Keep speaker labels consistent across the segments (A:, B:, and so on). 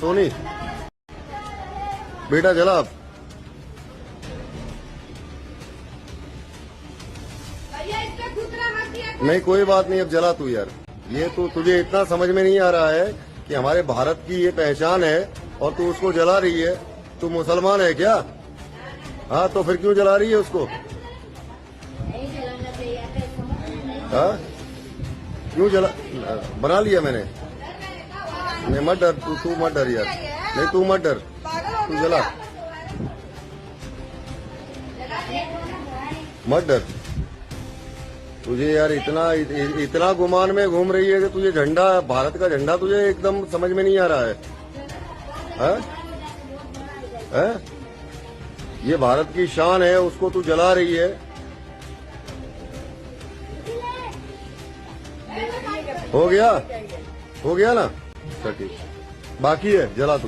A: सोनी बेटा जला अब। नहीं कोई बात नहीं, अब जला तू यार। ये तो तुझे इतना समझ में नहीं आ रहा है कि हमारे भारत की ये पहचान है और तू उसको जला रही है। तू मुसलमान है क्या? हाँ तो फिर क्यों जला रही है उसको? हाँ क्यों जला? बना लिया मैंने। नहीं मत डर, तू मत डर यार। नहीं तू मत डर, तू जला, मत डर। तुझे यार इतना गुमान में घूम रही है कि तुझे झंडा, भारत का झंडा तुझे एकदम समझ में नहीं आ रहा है? हैं? हैं? ये भारत की शान है, उसको तू जला रही है। हो गया? हो गया ना? अच्छा ठीक, बाकी है, जला तू।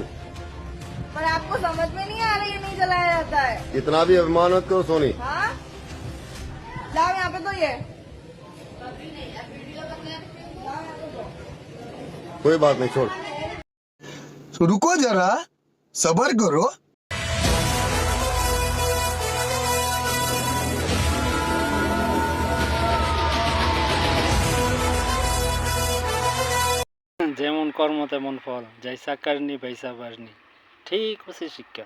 B: पर आपको समझ में नहीं आ रहा ये नहीं जलाया जाता है।
A: इतना भी अभिमान मत करो सोनी।
B: हाँ लाओ यहाँ पे तो ये
A: कोई बात नहीं, छोड़।
C: तो रुको जरा, सबर करो।
D: যেমন কর্ম তেমন ফল, যাইসা কারনি পয়সা বাসনি, ঠিক হচ্ছে শিক্ষা।